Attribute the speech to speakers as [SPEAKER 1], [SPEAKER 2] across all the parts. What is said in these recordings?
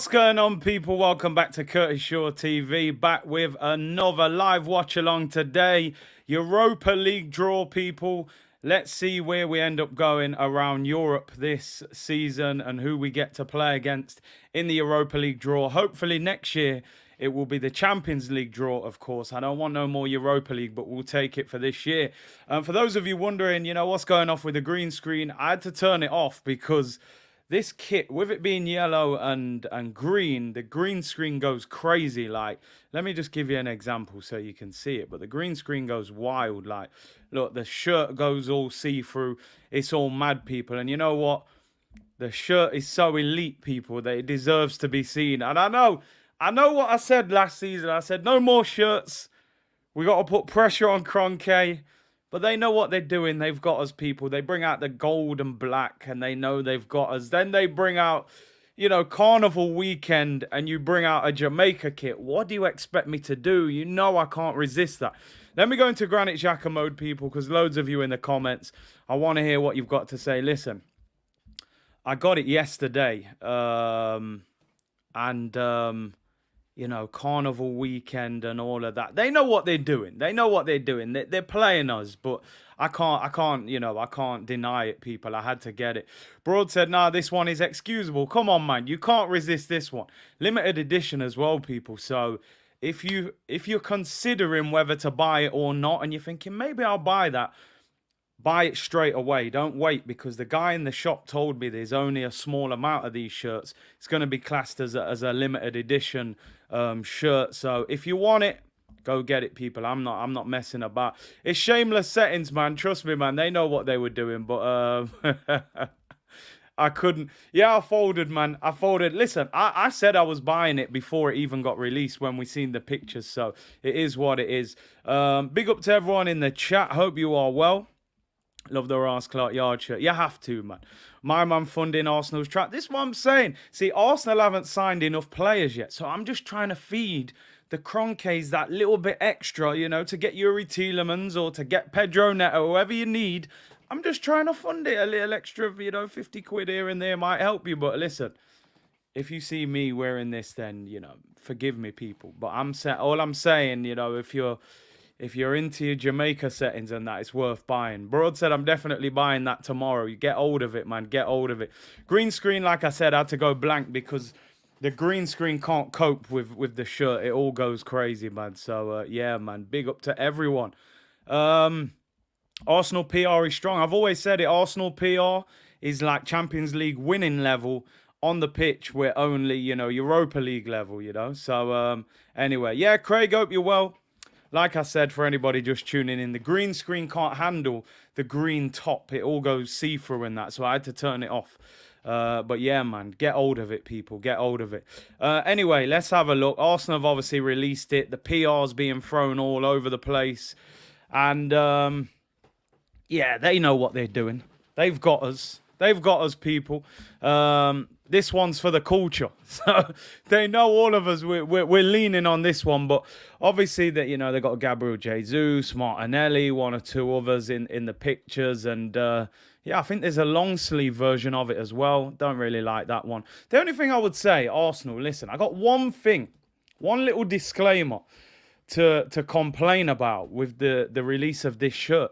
[SPEAKER 1] What's going on, people? Welcome back to Curtis Shaw TV, back with another live watch along today. Europa League draw, people. Let's see where we end up going around Europe this season and who we get to play against in the Europa League draw. Hopefully next year it will be the Champions League draw, of course. I don't want no more Europa League, but we'll take it for this year. For those of you wondering, what's going off with the green screen, I had to turn it off because this kit, with it being yellow and green, the green screen goes crazy. Like, let me just give you an example so you can see it. But the green screen goes wild. Like, look, the shirt goes all see-through. It's all mad, people. And you know what? The shirt is so elite, people, that it deserves to be seen. And I know what I said last season. I said, no more shirts. We got to put pressure on Kroenke. But they know what they're doing. They've got us, people. They bring out the gold and black, and they know they've got us. Then they bring out, Carnival weekend, and you bring out a Jamaica kit. What do you expect me to do? You know I can't resist that. Let me go into Granit Xhaka mode, people, because loads of you in the comments, I want to hear what you've got to say. Listen, I got it yesterday, Carnival weekend and all of that. They know what they're doing. They're playing us, but I can't deny it, people. I had to get it. Broad said, nah, this one is excusable. Come on, man. You can't resist this one. Limited edition as well, people. So if you're considering whether to buy it or not, and you're thinking, maybe I'll buy that, buy it straight away. Don't wait, because the guy in the shop told me there's only a small amount of these shirts. It's going to be classed as a limited edition shirt. So if you want it, go get it, people. I'm not messing about. It's shameless settings, man. Trust me, man. They know what they were doing, but I couldn't. Yeah, I folded, man. I folded. Listen, I said I was buying it before it even got released when we seen the pictures. So it is what it is. Big up to everyone in the chat. Hope you are well. Love the Ross Clark Yard shirt. You have to, man. My man funding Arsenal's track. This is what I'm saying. See, Arsenal haven't signed enough players yet. So I'm just trying to feed the Kroenkes that little bit extra, to get Yuri Tielemans or to get Pedro Neto, whoever you need. I'm just trying to fund it. A little extra, 50 quid here and there might help you. But listen, if you see me wearing this, then, forgive me, people. But all I'm saying, if you're into your Jamaica settings and that, it's worth buying. Broad said, I'm definitely buying that tomorrow. You get hold of it, man. Get hold of it. Green screen, like I said, I had to go blank because the green screen can't cope with the shirt. It all goes crazy, man. So, yeah, man. Big up to everyone. Arsenal PR is strong. I've always said it. Arsenal PR is like Champions League winning level. On the pitch, we're only, Europa League level, So, anyway. Yeah, Craig, hope you're well. Like I said, for anybody just tuning in, the green screen can't handle the green top. It all goes see-through and that, so I had to turn it off. But yeah, man, get hold of it, people. Get hold of it. Anyway, let's have a look. Arsenal have obviously released it. The PR's being thrown all over the place. And, yeah, they know what they're doing. They've got us. They've got us, people. This one's for the culture. So they know all of us. We're leaning on this one. But obviously, that they got Gabriel Jesus, Martinelli, one or two others in the pictures. And yeah, I think there's a long sleeve version of it as well. Don't really like that one. The only thing I would say, Arsenal, listen, I got one little disclaimer to complain about with the release of this shirt.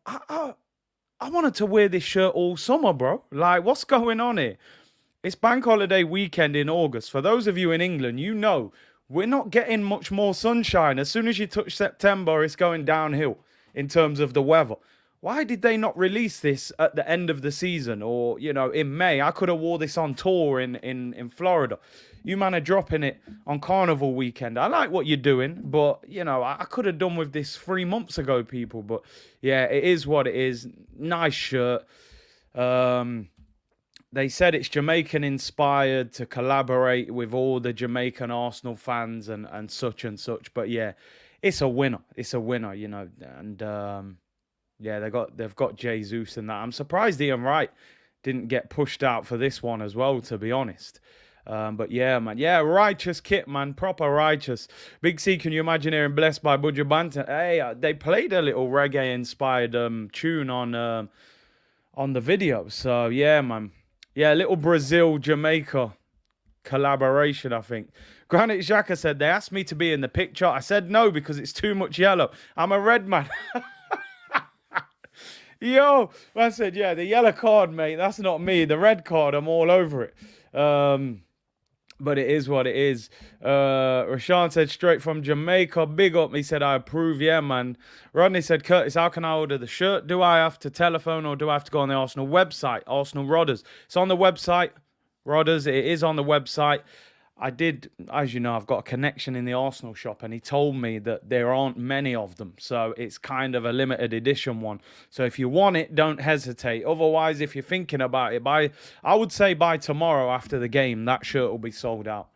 [SPEAKER 1] I wanted to wear this shirt all summer, bro. Like, what's going on here? It's bank holiday weekend in August. For those of you in England, we're not getting much more sunshine. As soon as you touch September, it's going downhill in terms of the weather. Why did they not release this at the end of the season or, in May? I could have wore this on tour in Florida. You man are dropping it on Carnival weekend. I like what you're doing, but, I could have done with this 3 months ago, people. But, yeah, it is what it is. Nice shirt. They said it's Jamaican-inspired to collaborate with all the Jamaican Arsenal fans and such and such. But, yeah, it's a winner. It's a winner, And, yeah, they've got Jesus and that. I'm surprised Ian Wright didn't get pushed out for this one as well, to be honest. But, yeah, man. Yeah, righteous kit, man. Proper righteous. Big C, can you imagine hearing Blessed by Budja Banton? Hey, they played a little reggae-inspired tune on the video. So, yeah, man. Yeah, little Brazil, Jamaica collaboration, I think. Granite Xhaka said, they asked me to be in the picture. I said no because it's too much yellow. I'm a red man. Yo, I said, yeah, the yellow card, mate. That's not me. The red card, I'm all over it. But it is what it is. Rashawn said, straight from Jamaica. Big up. He said, I approve. Yeah, man. Rodney said, Curtis, how can I order the shirt? Do I have to telephone or do I have to go on the Arsenal website? Arsenal Rodders. It's on the website. Rodders, it is on the website. I did, as you know, I've got a connection in the Arsenal shop, and he told me that there aren't many of them. So it's kind of a limited edition one. So if you want it, don't hesitate. Otherwise, if you're thinking about it, I would say by tomorrow after the game, that shirt will be sold out.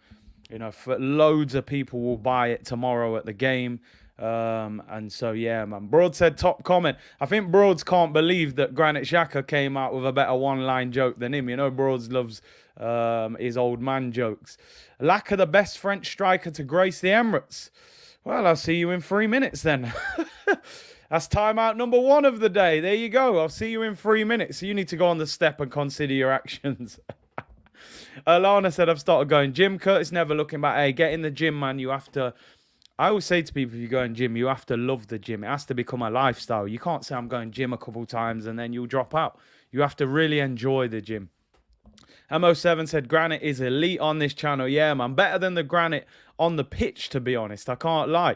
[SPEAKER 1] You know, for loads of people will buy it tomorrow at the game. And so, yeah, man. Broad said, top comment. I think Broads can't believe that Granit Xhaka came out with a better one-line joke than him. You know, Broads loves his old man jokes. Lack of the best French striker to grace the Emirates. Well, I'll see you in 3 minutes then. That's timeout number 1 of the day. There you go. I'll see you in 3 minutes. So you need to go on the step and consider your actions. Alana said, I've started going gym. Curtis never looking back. Hey, get in the gym, man. You have to... I always say to people, if you go in gym, you have to love the gym. It has to become a lifestyle. You can't say, I'm going gym a couple times and then you'll drop out. You have to really enjoy the gym. MO7 said, Granite is elite on this channel. Yeah, man. Better than the Granite on the pitch, to be honest. I can't lie.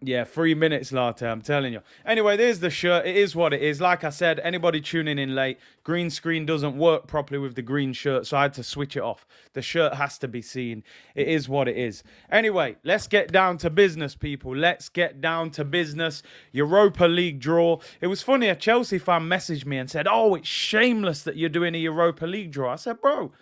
[SPEAKER 1] Yeah, 3 minutes, Latte, I'm telling you. Anyway, there's the shirt. It is what it is. Like I said, anybody tuning in late, green screen doesn't work properly with the green shirt, so I had to switch it off. The shirt has to be seen. It is what it is. Anyway, let's get down to business, people. Let's get down to business. Europa League draw. It was funny, a Chelsea fan messaged me and said, oh, it's shameless that you're doing a Europa League draw. I said, bro,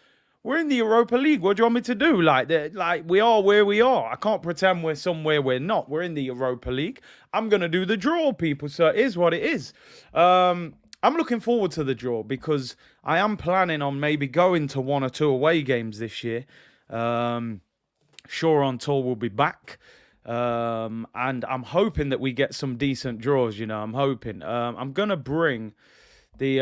[SPEAKER 1] we're in the Europa League. What do you want me to do? Like we are where we are. I can't pretend we're somewhere we're not. We're in the Europa League. I'm going to do the draw, people. So it is what it is. I'm looking forward to the draw because I am planning on maybe going to 1 or 2 away games this year. Sure on Tour will be back. And I'm hoping that we get some decent draws, you know. I'm hoping. I'm going to bring the...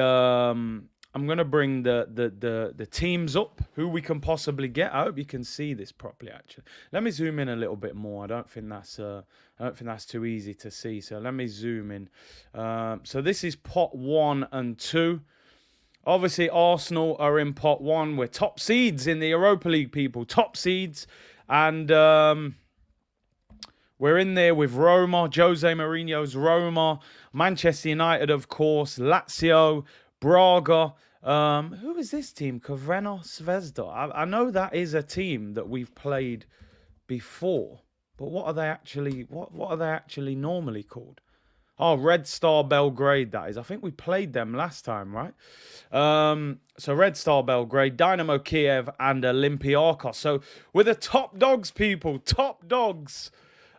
[SPEAKER 1] I'm going to bring the teams up, who we can possibly get. I hope you can see this properly, actually. Let me zoom in a little bit more. I don't think that's too easy to see. So let me zoom in. So this is pot 1 and 2. Obviously, Arsenal are in pot 1. We're top seeds in the Europa League, people. Top seeds. And we're in there with Roma, Jose Mourinho's Roma, Manchester United, of course, Lazio, Braga. Who is this team? Crvena Zvezda. I know that is a team that we've played before, but what are they actually? What are they actually normally called? Oh, Red Star Belgrade. That is. I think we played them last time, right? So Red Star Belgrade, Dynamo Kiev, and Olympiacos. So we're the top dogs, people. Top dogs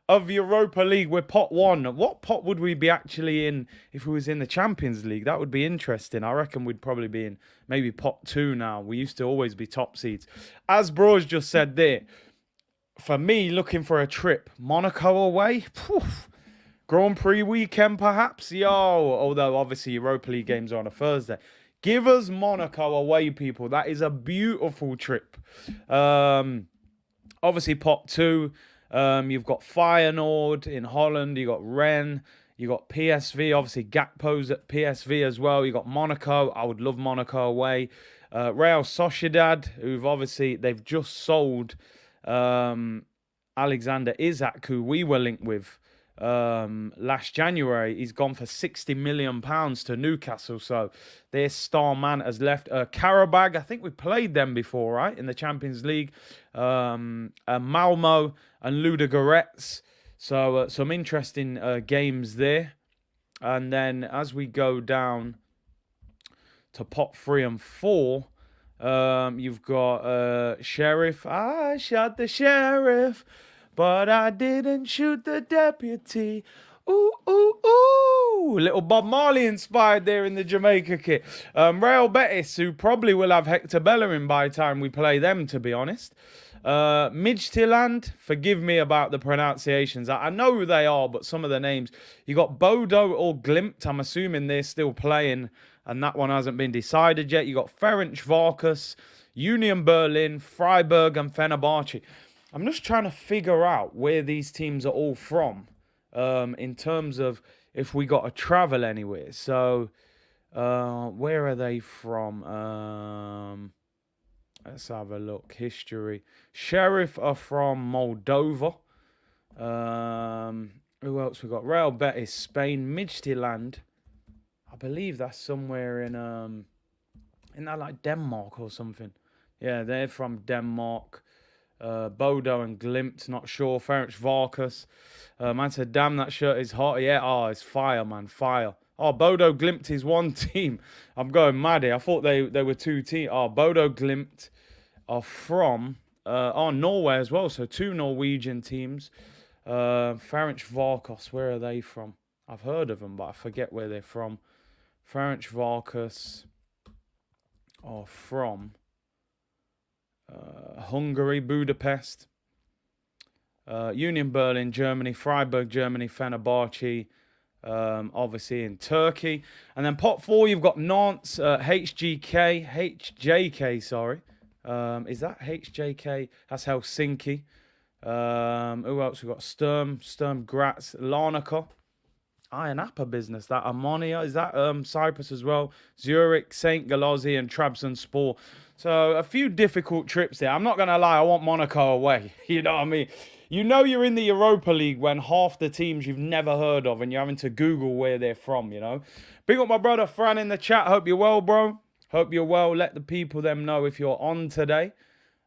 [SPEAKER 1] of Europa League. We're pot 1. What pot would we be actually in if we was in the Champions League? That would be interesting. I reckon we'd probably be in maybe pot 2 now. We used to always be top seeds. As Bros just said there, for me, looking for a trip, Monaco away, Grand Prix weekend perhaps, although obviously Europa League games are on a Thursday. Give us Monaco away, people. That is a beautiful trip. Obviously pot 2, you've got Feyenoord in Holland. You got Rennes. You got PSV. Obviously, Gakpo's at PSV as well. You got Monaco. I would love Monaco away. Real Sociedad, they've just sold Alexander Isak, who we were linked with last January. He's gone for £60 million to Newcastle. So their star man has left. Karabag, I think we played them before, right? In the Champions League. Malmo and Ludogorets. So some interesting games there. And then as we go down to pot 3 and 4, you've got Sheriff. I shot the sheriff, but I didn't shoot the deputy. Ooh, ooh, ooh. Little Bob Marley inspired there in the Jamaica kit. Real Betis, who probably will have Hector Bellerin by the time we play them, to be honest. Midtjylland, forgive me about the pronunciations. I know who they are, but some of the names. You got Bodo or Glimt. I'm assuming they're still playing, and that one hasn't been decided yet. You got Ferencváros. Union Berlin, Freiburg, and Fenerbahce. I'm just trying to figure out where these teams are all from in terms of if we got to travel anywhere. So, where are they from? Let's have a look. History. Sheriff are from Moldova. Who else we got? Real Betis, Spain. Midtjylland. I believe that's somewhere in that like Denmark or something. Yeah, they're from Denmark. Bodo and Glimt, not sure. Ferenc Varkas. Man said, damn, that shirt is hot. Yeah, it's fire, man, fire. Oh, Bodo Glimt is one team. I'm going mad here. I thought they were two teams. Oh, Bodo Glimt are from Norway as well. So 2 Norwegian teams. Ferenc Varkas, where are they from? I've heard of them, but I forget where they're from. Ferenc Varkas are from Hungary, Budapest. Union Berlin, Germany. Freiburg, Germany. Fenerbahce, obviously in Turkey. And then pot 4, you've got Nantes, HJK, sorry. Is that HJK? That's Helsinki. Who else we got? Sturm Graz, Larnaca. Iron Apple business, that Ammonia, is that Cyprus as well? Zurich, St. Galazzi, and Trabzonspor. So a few difficult trips there. I'm not going to lie, I want Monaco away. You know what I mean? You know you're in the Europa League when half the teams you've never heard of and you're having to Google where they're from, you know? Big up my brother Fran in the chat. Hope you're well, bro. Hope you're well. Let the people them know if you're on today.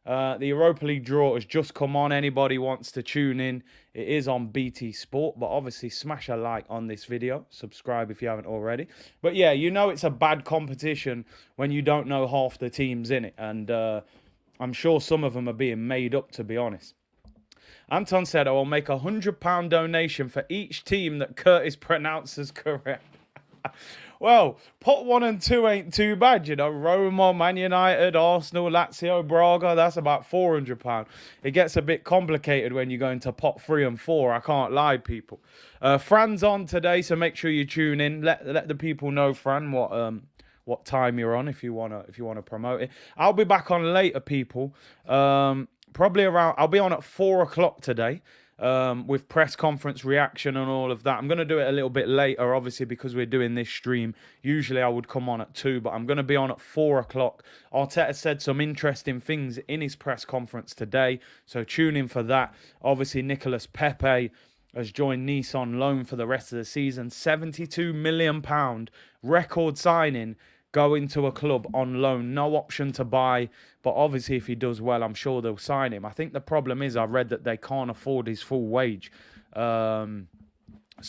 [SPEAKER 1] The Europa League draw has just come on. Anybody wants to tune in, it is on BT Sport. But obviously, smash a like on this video. Subscribe if you haven't already. But yeah, you know it's a bad competition when you don't know half the teams in it. And I'm sure some of them are being made up, to be honest. Anton said, I will make a £100 donation for each team that Curtis pronounces correct. Well, pot 1 and 2 ain't too bad, you know. Roma, Man United, Arsenal, Lazio, Braga, that's about £400. It gets a bit complicated when you go into pot 3 and 4. I can't lie, people. Fran's on today, so make sure you tune in. Let the people know, Fran, what time you're on if you wanna promote it. I'll be back on later, people. Probably around. I'll be on at 4 o'clock today. With press conference reaction and all of that. I'm going to do it a little bit later, obviously, because we're doing this stream. Usually I would come on at 2, but I'm going to be on at 4 o'clock. Arteta said some interesting things in his press conference today, so tune in for that. Obviously, Nicolas Pepe has joined Nice on loan for the rest of the season. £72 million record signing, going to a club on loan, no option to buy. But obviously, if he does well, I'm sure they'll sign him. I think the problem is I read that they can't afford his full wage. So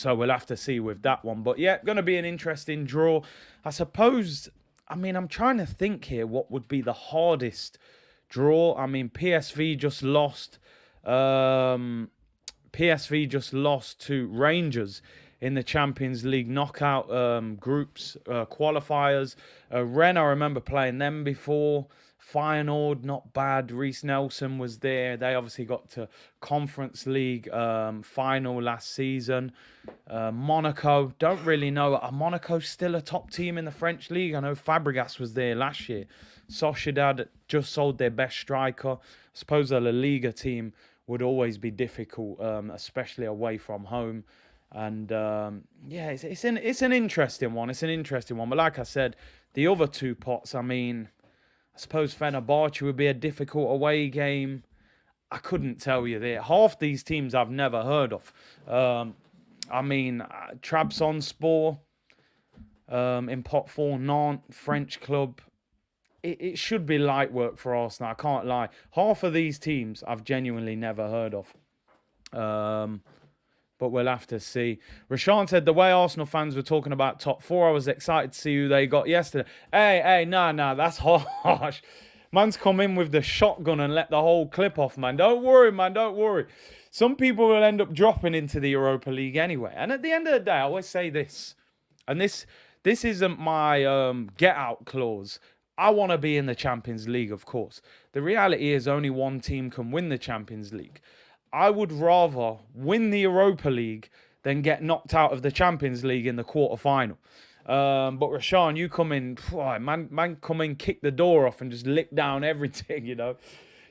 [SPEAKER 1] we'll have to see with that one. But yeah, going to be an interesting draw. I suppose, I mean, I'm trying to think here what would be the hardest draw. I mean, PSV just lost. PSV just lost to Rangers in the Champions League knockout groups, qualifiers. Rennes, I remember playing them before. Feyenoord, not bad. Reece Nelson was there. They obviously got to Conference League final last season. Monaco, don't really know. Are Monaco still a top team in the French league? I know Fabregas was there last year. Sociedad just sold their best striker. I suppose a La Liga team would always be difficult, especially away from home. And yeah, it's an interesting one. It's an interesting one. But like I said, the other 2 pots, I mean, I suppose Fenerbahce would be a difficult away game. I couldn't tell you there. Half these teams I've never heard of. I mean, Trabzonspor in pot 4, Nantes, French club. It should be light work for Arsenal. I can't lie. Half of these teams I've genuinely never heard of. But we'll have to see. Rashan said, the way Arsenal fans were talking about top 4, I was excited to see who they got yesterday. Hey, nah, that's harsh. Man's come in with the shotgun and let the whole clip off, man. Don't worry, man, don't worry. Some people will end up dropping into the Europa League anyway. And at the end of the day, I always say this. And this isn't my get-out clause. I want to be in the Champions League, of course. The reality is only one team can win the Champions League. I would rather win the Europa League than get knocked out of the Champions League in the quarterfinal. But Rashawn, you come in, man, come in, kick the door off and just lick down everything, you know.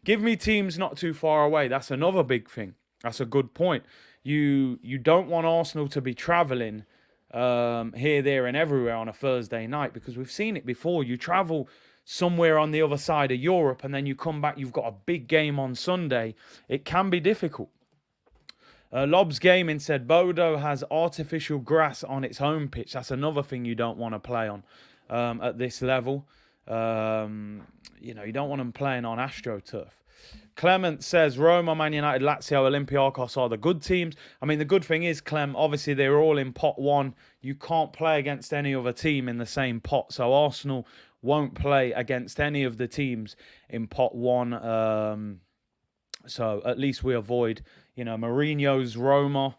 [SPEAKER 1] Give me teams not too far away. That's another big thing. That's a good point. You don't want Arsenal to be travelling here, there, and everywhere on a Thursday night, because we've seen it before. You travel somewhere on the other side of Europe and then you come back, you've got a big game on Sunday. It can be difficult. Lobs Gaming said Bodo has artificial grass on its home pitch. That's another thing you don't want to play on at this level. You know, you don't want them playing on AstroTurf. Clement says Roma, Man United, Lazio, Olympiacos are the good teams. I mean, the good thing is, Clem, obviously they're all in pot one. You can't play against any other team in the same pot. So Arsenal won't play against any of the teams in pot one. So at least we avoid, you know, Mourinho's Roma.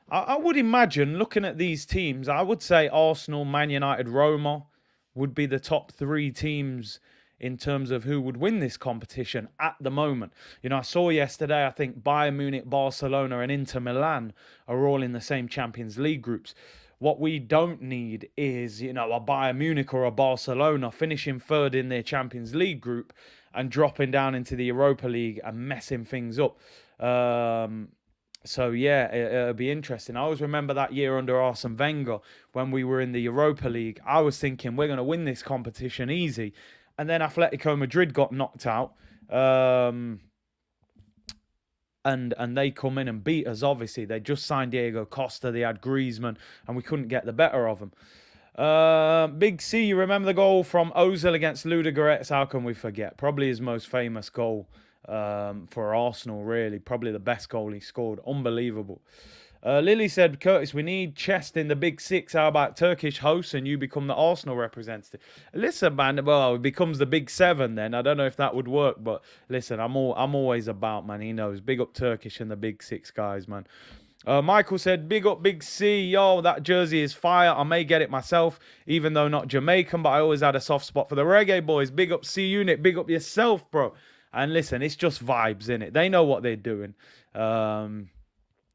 [SPEAKER 1] I would imagine, looking at these teams, I would say Arsenal, Man United, Roma would be the top three teams in terms of who would win this competition at the moment. You know, I saw yesterday, I think Bayern Munich, Barcelona and Inter Milan are all in the same Champions League groups. What we don't need is, you know, a Bayern Munich or a Barcelona finishing third in their Champions League group and dropping down into the Europa League and messing things up. So, yeah, it'll be interesting. I always remember that year under Arsene Wenger when we were in the Europa League. I was thinking we're going to win this competition easy. And then Atletico Madrid got knocked out. And they come in and beat us, obviously. They just signed Diego Costa. They had Griezmann. And we couldn't get the better of them. Big C, you remember the goal from Ozil against Ludogorets? How can we forget? Probably his most famous goal for Arsenal, really. Probably the best goal he scored. Unbelievable. Lily said, Curtis, we need chest in the big six. How about Turkish hosts and you become the Arsenal representative? Listen, man, well, it becomes the big seven then. I don't know if that would work, but listen, I'm always about, man. He knows. Big up Turkish and the big six guys, man. Michael said, big up Big C. Yo, that jersey is fire. I may get it myself, even though not Jamaican, but I always had a soft spot for the reggae boys. Big up C Unit. Big up yourself, bro. And listen, it's just vibes, innit? They know what they're doing.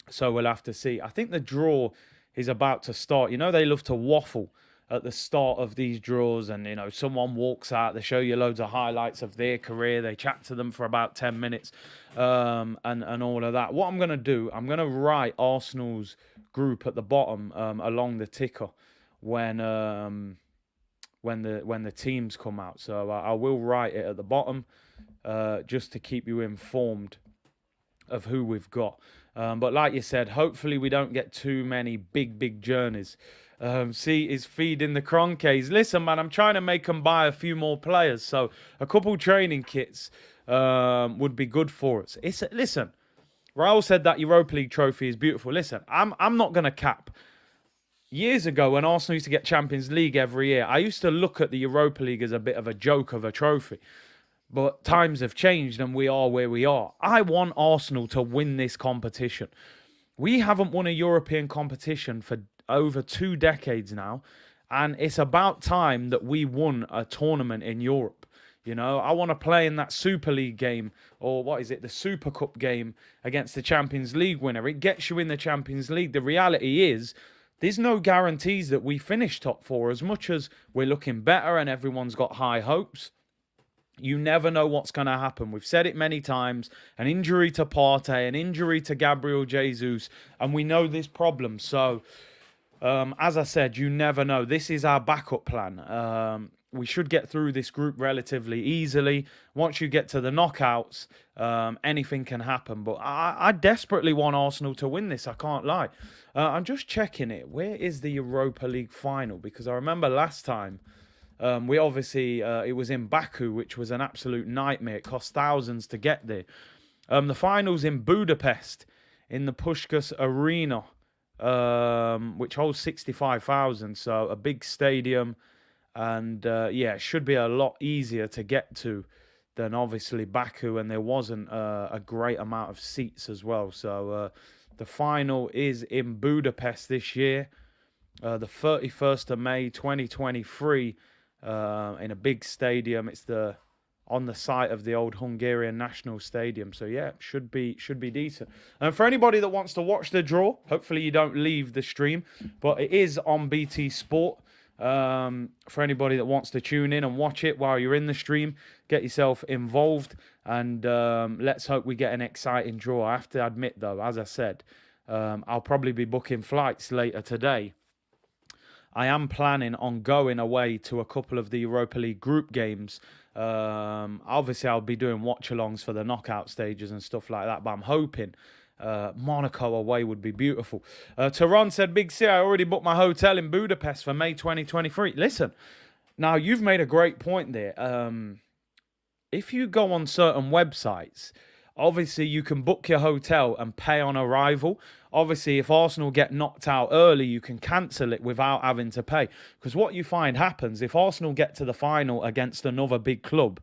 [SPEAKER 1] So we'll have to see. I think the draw is about to start. You know, they love to waffle at the start of these draws. And, you know, someone walks out. They show you loads of highlights of their career. They chat to them for about 10 minutes and all of that. What I'm going to do, I'm going to write Arsenal's group at the bottom along the ticker when the teams come out. So I will write it at the bottom just to keep you informed of who we've got. But like you said, hopefully we don't get too many big journeys. See, is feeding the Cronkies. Listen, man, I'm trying to make them buy a few more players. So a couple training kits would be good for us. Listen, Raul said that Europa League trophy is beautiful. Listen, I'm not going to cap. Years ago, when Arsenal used to get Champions League every year, I used to look at the Europa League as a bit of a joke of a trophy. But times have changed and we are where we are. I want Arsenal to win this competition. We haven't won a European competition for over 2 decades now. And it's about time that we won a tournament in Europe. You know, I want to play in that Super League game, or what is it, the Super Cup game against the Champions League winner. It gets you in the Champions League. The reality is, there's no guarantees that we finish top 4. As much as we're looking better and everyone's got high hopes, you never know what's going to happen. We've said it many times. An injury to Partey, an injury to Gabriel Jesus, and we know this problem. So, as I said, you never know. This is our backup plan. We should get through this group relatively easily. Once you get to the knockouts, anything can happen. But I desperately want Arsenal to win this. I can't lie. I'm just checking it. Where is the Europa League final? Because I remember last time, we obviously, it was in Baku, which was an absolute nightmare. It cost thousands to get there. The final's in Budapest, in the Puskás Arena, which holds 65,000. So a big stadium. And, yeah, it should be a lot easier to get to than obviously Baku. And there wasn't a great amount of seats as well. So the final is in Budapest this year, the 31st of May, 2023. In a big stadium. It's on the site of the old Hungarian National Stadium. So yeah, should be decent. And for anybody that wants to watch the draw, hopefully you don't leave the stream, but it is on BT Sport. For anybody that wants to tune in and watch it while you're in the stream, get yourself involved, and let's hope we get an exciting draw. I have to admit, though, as I said, I'll probably be booking flights later today. I am planning on going away to a couple of the Europa League group games. Obviously, I'll be doing watch-alongs for the knockout stages and stuff like that, but I'm hoping Monaco away would be beautiful. Tehran said, Big C, I already booked my hotel in Budapest for May 2023. Listen, now you've made a great point there. If you go on certain websites, obviously you can book your hotel and pay on arrival. Obviously, if Arsenal get knocked out early, you can cancel it without having to pay. Because what you find happens, if Arsenal get to the final against another big club,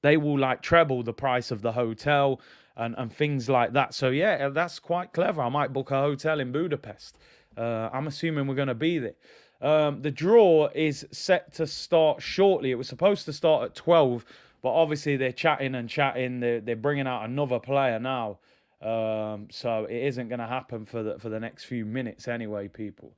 [SPEAKER 1] they will like treble the price of the hotel and things like that. So yeah, that's quite clever. I might book a hotel in Budapest. I'm assuming we're going to be there. The draw is set to start shortly. It was supposed to start at 12, but obviously they're chatting and chatting. They're bringing out another player now. So it isn't going to happen for the next few minutes anyway, people.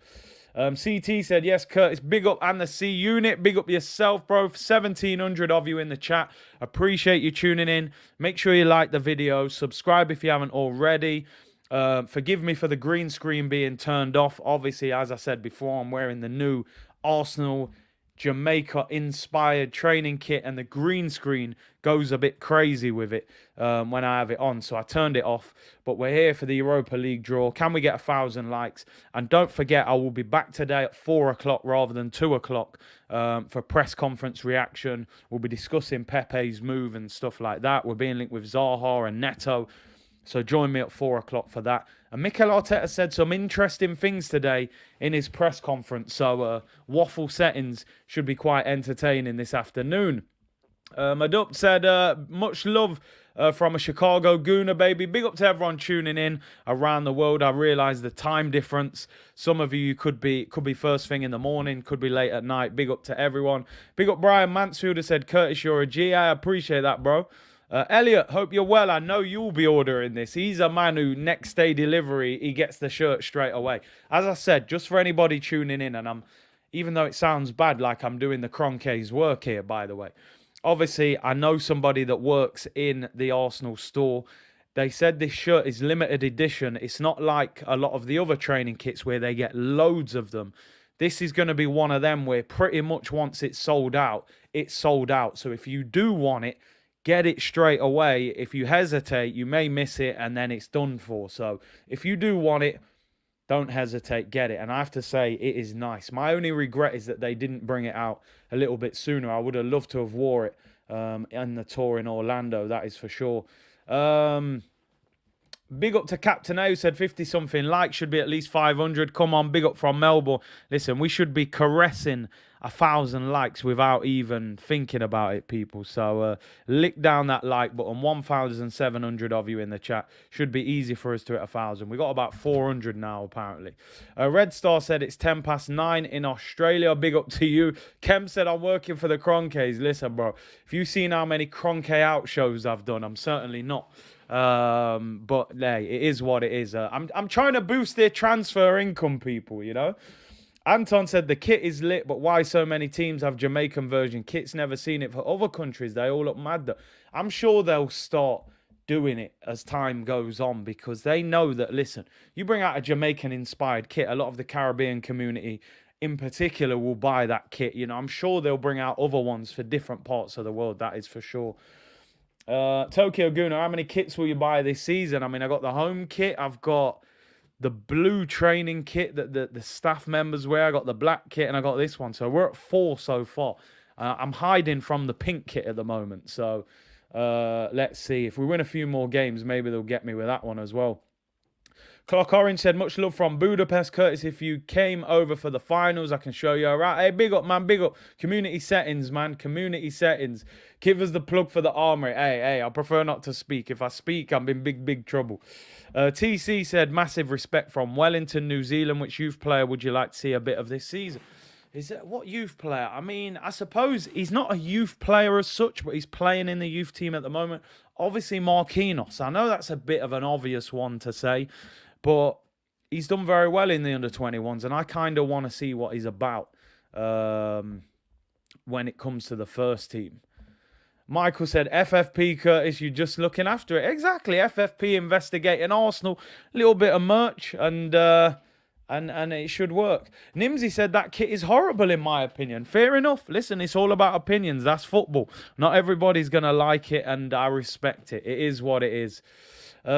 [SPEAKER 1] CT said, yes, Curtis, big up and the C unit. Big up yourself, bro. 1,700 of you in the chat. Appreciate you tuning in. Make sure you like the video. Subscribe if you haven't already. Forgive me for the green screen being turned off. Obviously, as I said before, I'm wearing the new Arsenal Jamaica-inspired training kit, and the green screen goes a bit crazy with it when I have it on, so I turned it off. But we're here for the Europa League draw. Can we get 1,000 likes? And don't forget, I will be back today at 4 o'clock rather than 2 o'clock for press conference reaction. We'll be discussing Pepe's move and stuff like that. We're being linked with Zaha and Neto. So join me at 4 o'clock for that. And Mikel Arteta said some interesting things today in his press conference. So waffle settings should be quite entertaining this afternoon. Madup said, much love from a Chicago Gooner, baby. Big up to everyone tuning in around the world. I realise the time difference. Some of you could be first thing in the morning, could be late at night. Big up to everyone. Big up Brian Mansfield, who said, Curtis, you're a G. I appreciate that, bro. Elliot, hope you're well. I know you'll be ordering this. He's a man who next day delivery, he gets the shirt straight away. As I said, just for anybody tuning in, and even though it sounds bad, like I'm doing the Kroenkes work here, by the way. Obviously, I know somebody that works in the Arsenal store. They said this shirt is limited edition. It's not like a lot of the other training kits where they get loads of them. This is going to be one of them where pretty much once it's sold out, it's sold out. So if you do want it, get it straight away. If you hesitate, you may miss it and then it's done for. So if you do want it, don't hesitate, get it. And I have to say, it is nice. My only regret is that they didn't bring it out a little bit sooner. I would have loved to have wore it in the tour in Orlando, that is for sure. Big up to Captain A, who said 50-something likes, should be at least 500. Come on, big up from Melbourne. Listen, we should be caressing 1,000 likes without even thinking about it, people. So lick down that like button. 1,700 of you in the chat. Should be easy for us to hit 1,000. We got about 400 now, apparently. Red Star said it's 9:10 in Australia. Big up to you. Kem said I'm working for the Kroenkes. Listen, bro, if you've seen how many Kroenke out shows I've done, I'm certainly not. But hey, it is what it is. I'm trying to boost their transfer income, people, you know. Anton said the kit is lit, but why so many teams have Jamaican version kits? Never seen it for other countries. They all look mad though. I'm sure they'll start doing it as time goes on, because they know that, listen, you bring out a Jamaican inspired kit, a lot of the Caribbean community in particular will buy that kit. You know, I'm sure they'll bring out other ones for different parts of the world. That is for sure. Tokyo Guna, how many kits will you buy this season? I mean, I got the home kit. I've got the blue training kit that the staff members wear. I got the black kit and I got this one. So we're at 4 so far. I'm hiding from the pink kit at the moment. So let's see. If we win a few more games, maybe they'll get me with that one as well. Clock Orange said, much love from Budapest. Curtis, if you came over for the finals, I can show you around. Hey, big up, man, big up. Community settings, man, community settings. Give us the plug for the armory. Hey, I prefer not to speak. If I speak, I'm in big trouble. TC said, massive respect from Wellington, New Zealand. Which youth player would you like to see a bit of this season? Is that what youth player? I mean, I suppose he's not a youth player as such, but he's playing in the youth team at the moment. Obviously, Marquinhos. I know that's a bit of an obvious one to say, but he's done very well in the under-21s, and I kind of want to see what he's about. when it comes to the first team. Michael said, FFP, Curtis, you're just looking after it. Exactly, FFP investigating Arsenal. A little bit of merch, and it should work. Nimsy said, that kit is horrible in my opinion. Fair enough. Listen, it's all about opinions. That's football. Not everybody's going to like it, and I respect it. It is what it is.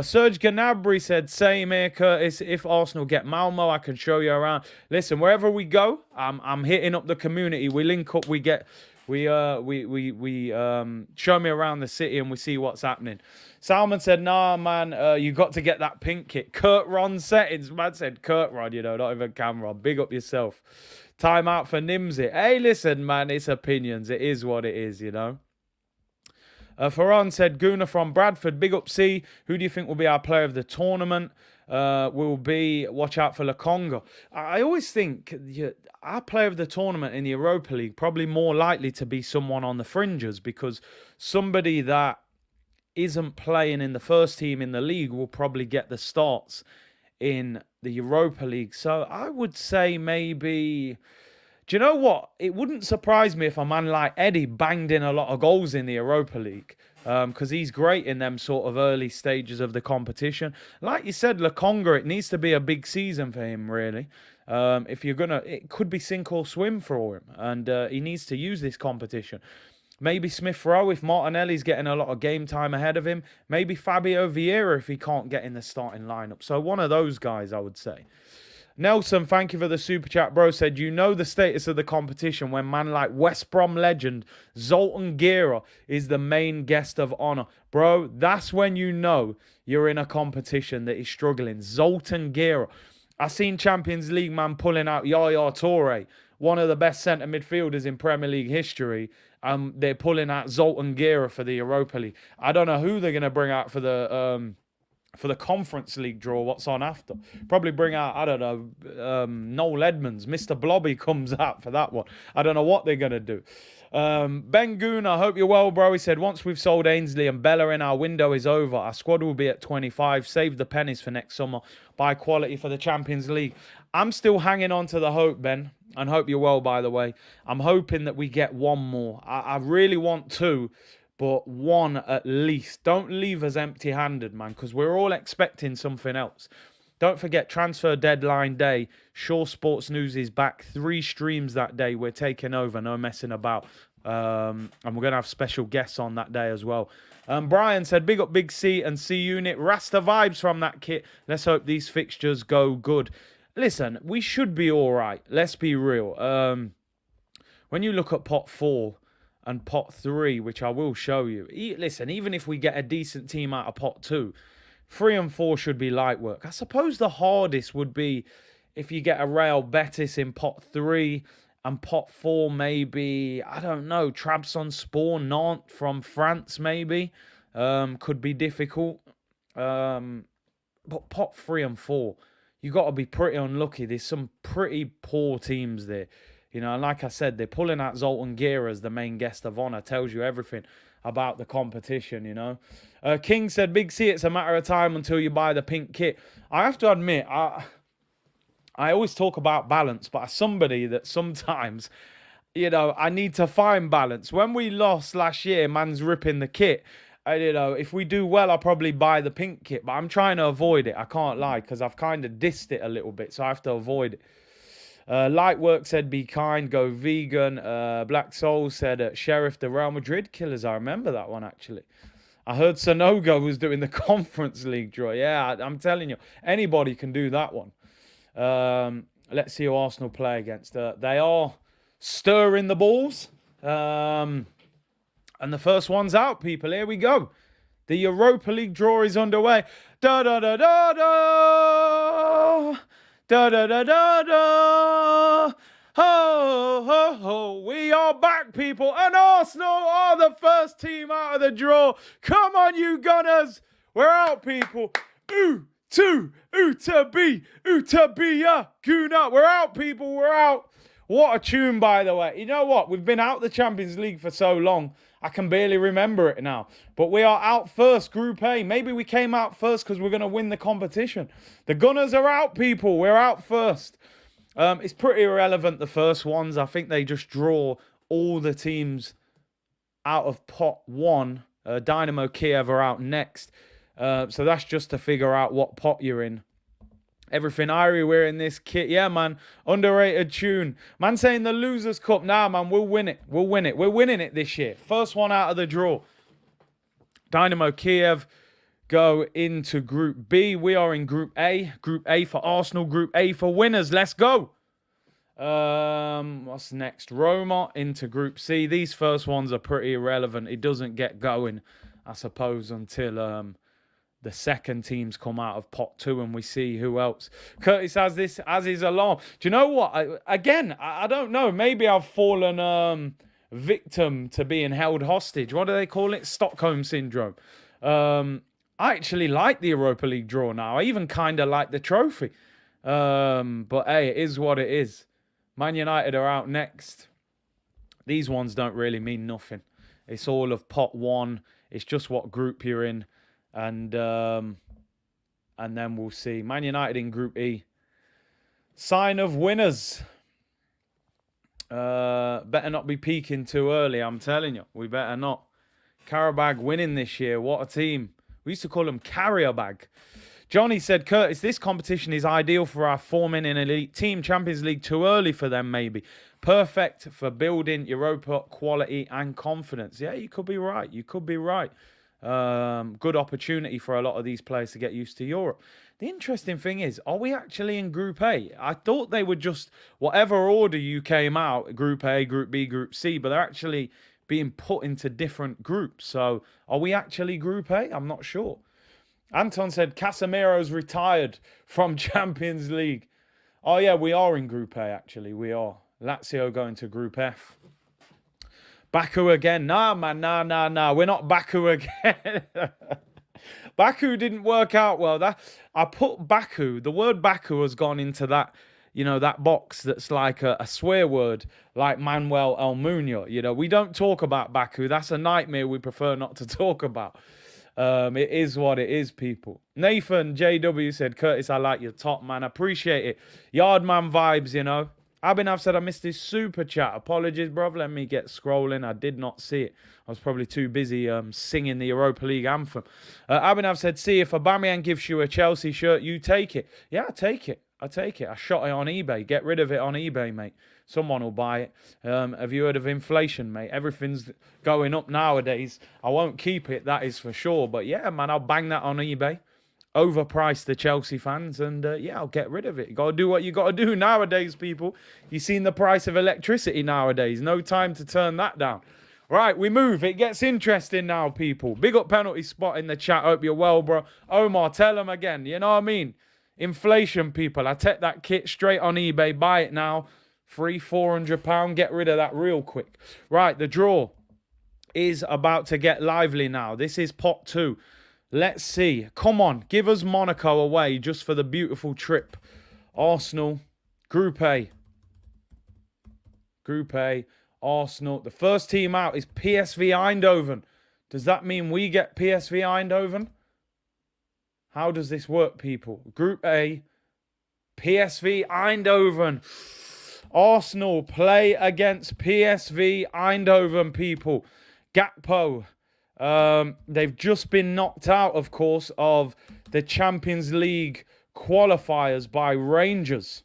[SPEAKER 1] Serge Gnabry said, same here, Curtis. If Arsenal get Malmo, I can show you around. Listen, wherever we go, I'm hitting up the community. We link up, we show me around the city and we see what's happening. Salman said, nah, man, you got to get that pink kit. Kurt Ron settings. Man said, Kurt Ron, not even Cameron. Big up yourself. Time out for Nimsy. Hey, listen, man, it's opinions. It is what it is, Ferran said, Guna from Bradford, big up C. Who do you think will be our player of the tournament? Will be, watch out for Lokonga. I always think our player of the tournament in the Europa League probably more likely to be someone on the fringes, because somebody that isn't playing in the first team in the league will probably get the starts in the Europa League. So I would say maybe... Do you know what? It wouldn't surprise me if a man like Eddie banged in a lot of goals in the Europa League, because he's great in them sort of early stages of the competition. Like you said, Lokonga, it needs to be a big season for him, really. If you're going to... It could be sink or swim for him, and he needs to use this competition. Maybe Smith Rowe if Martinelli's getting a lot of game time ahead of him. Maybe Fabio Vieira if he can't get in the starting lineup. So one of those guys, I would say. Nelson, thank you for the super chat, bro. Said, you know the status of the competition when man like West Brom legend Zoltan Gera is the main guest of honor. Bro, that's when you know you're in a competition that is struggling. Zoltan Gera. I seen Champions League man pulling out Yaya Toure, one of the best centre midfielders in Premier League history. They're pulling out Zoltan Gera for the Europa League. I don't know who they're going to bring out for the Conference League draw, what's on after. Probably bring out, I don't know, Noel Edmonds. Mr. Blobby comes out for that one. I don't know what they're going to do. Ben Goon, I hope you're well, bro. He said, once we've sold Ainsley and Bella in, our window is over. Our squad will be at 25. Save the pennies for next summer. Buy quality for the Champions League. I'm still hanging on to the hope, Ben. And hope you're well, by the way. I'm hoping that we get one more. I really want two. But one at least. Don't leave us empty-handed, man, because we're all expecting something else. Don't forget, transfer deadline day. Shaw Sports News is back. 3 streams that day. We're taking over. No messing about. And we're going to have special guests on that day as well. Brian said, big up Big C and C Unit. Rasta vibes from that kit. Let's hope these fixtures go good. Listen, we should be all right. Let's be real. When you look at pot 4... and pot 3, which I will show you. Listen, even if we get a decent team out of pot 2, 3 and 4 should be light work. I suppose the hardest would be if you get a Real Betis in pot 3 and pot 4 maybe, I don't know, Trabzonspor, Nantes from France maybe. Could be difficult. But pot 3 and 4, you got to be pretty unlucky. There's some pretty poor teams there. And like I said, they're pulling out Zoltan Gera as the main guest of honor. Tells you everything about the competition, King said, Big C, it's a matter of time until you buy the pink kit. I have to admit, I always talk about balance, but as somebody that sometimes, I need to find balance. When we lost last year, man's ripping the kit. If we do well, I'll probably buy the pink kit, but I'm trying to avoid it. I can't lie, because I've kind of dissed it a little bit, so I have to avoid it. Lightwork said, be kind, go vegan. Black Soul said, Sheriff, the Real Madrid killers. I remember that one, actually. I heard Sonogo was doing the Conference League draw. Yeah, I'm telling you, anybody can do that one. Let's see who Arsenal play against. They are stirring the balls. And the first one's out, people. Here we go. The Europa League draw is underway. Da-da-da-da-da! Da-da-da-da-da! Ho, ho, ho! We are back, people, and Arsenal are the first team out of the draw. Come on, you Gunners! We're out, people. Ooh to be, yeah, Guna. We're out, people. We're out. What a tune, by the way. You know what? We've been out the Champions League for so long, I can barely remember it now. But we are out first, Group A. Maybe we came out first because we're going to win the competition. The Gunners are out, people. We're out first. It's pretty irrelevant, the first ones. I think they just draw all the teams out of pot 1. Dynamo Kiev are out next. So that's just to figure out what pot you're in. Everything Irie, we're in this kit. Yeah, man. Underrated tune. Man saying the Losers Cup. Nah, man, we'll win it. We'll win it. We're winning it this year. First one out of the draw. Dynamo Kiev go into Group B. We are in Group A. Group A for Arsenal. Group A for winners. Let's go. What's next? Roma into Group C. These first ones are pretty irrelevant. It doesn't get going, I suppose, until the second teams come out of pot 2 and we see who else. Curtis has this as his alarm. Do you know what? I don't know. Maybe I've fallen victim to being held hostage. What do they call it? Stockholm syndrome. I actually like the Europa League draw now. I even kind of like the trophy. But hey, it is what it is. Man United are out next. These ones don't really mean nothing. It's all of pot 1. It's just what group you're in. And then we'll see. Man United in Group E. Sign of winners. Better not be peaking too early, I'm telling you. We better not. Karabag winning this year. What a team. We used to call them Carrier Bag. Johnny said, Curtis, this competition is ideal for our forming an elite team. Champions League too early for them, maybe. Perfect for building Europa quality and confidence. Yeah, you could be right. You could be right. Good opportunity for a lot of these players to get used to Europe. The interesting thing is, are we actually in Group A? I thought they would just, whatever order you came out, Group A, Group B, Group C, but they're actually being put into different groups. So are we actually Group A? I'm not sure. Anton said Casemiro's retired from Champions League. Oh, yeah, we are in Group A, actually. We are. Lazio going to Group F. Baku again. Nah, man. Nah. We're not Baku again. Baku didn't work out well. I put Baku. The word Baku has gone into that, that box that's like a swear word, like Manuel Almunia. We don't talk about Baku. That's a nightmare we prefer not to talk about. It is what it is, people. Nathan JW said, Curtis, I like your top, man. Appreciate it. Yardman vibes, Abhinav said, I missed his super chat. Apologies, bruv. Let me get scrolling. I did not see it. I was probably too busy singing the Europa League anthem. Abhinav said, see, if Aubameyang gives you a Chelsea shirt, you take it. Yeah, I take it. I shot it on eBay. Get rid of it on eBay, mate. Someone will buy it. Have you heard of inflation, mate? Everything's going up nowadays. I won't keep it, that is for sure. But yeah, man, I'll bang that on eBay. Overprice the Chelsea fans, and yeah, I'll get rid of it. You got to do what you got to do nowadays, people. You've seen the price of electricity nowadays. No time to turn that down. Right, we move. It gets interesting now, people. Big up penalty spot in the chat. Hope you're well, bro. Omar, tell them again. You know what I mean? Inflation, people. I take that kit straight on eBay. Buy it now. £300-400. Get rid of that real quick. Right, the draw is about to get lively now. This is pot 2. Let's see. Come on. Give us Monaco away just for the beautiful trip. Arsenal. Group A. Group A. Arsenal. The first team out is PSV Eindhoven. Does that mean we get PSV Eindhoven? How does this work, people? Group A. PSV Eindhoven. Arsenal play against PSV Eindhoven, people. Gakpo. They've just been knocked out, of course, of the Champions League qualifiers by Rangers.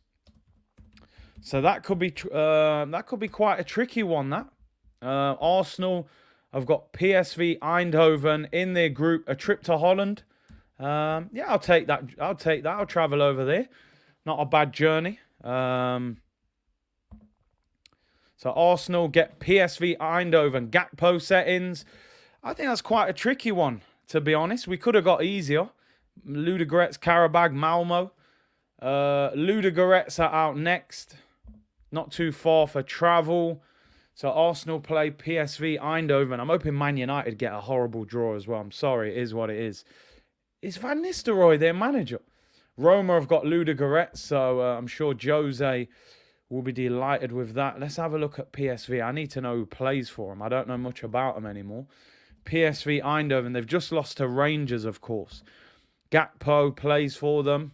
[SPEAKER 1] So that could be quite a tricky one. That Arsenal have got PSV Eindhoven in their group. A trip to Holland. Yeah, I'll take that. I'll travel over there. Not a bad journey. So Arsenal get PSV Eindhoven. Gakpo settings. I think that's quite a tricky one, to be honest. We could have got easier. Ludogorets, Karabag, Malmo. Ludogorets are out next. Not too far for travel. So Arsenal play PSV Eindhoven. I'm hoping Man United get a horrible draw as well. I'm sorry, it is what it is. Is Van Nistelrooy their manager? Roma have got Ludogorets, so I'm sure Jose will be delighted with that. Let's have a look at PSV. I need to know who plays for them. I don't know much about them anymore. PSV Eindhoven, they've just lost to Rangers, of course. Gakpo plays for them.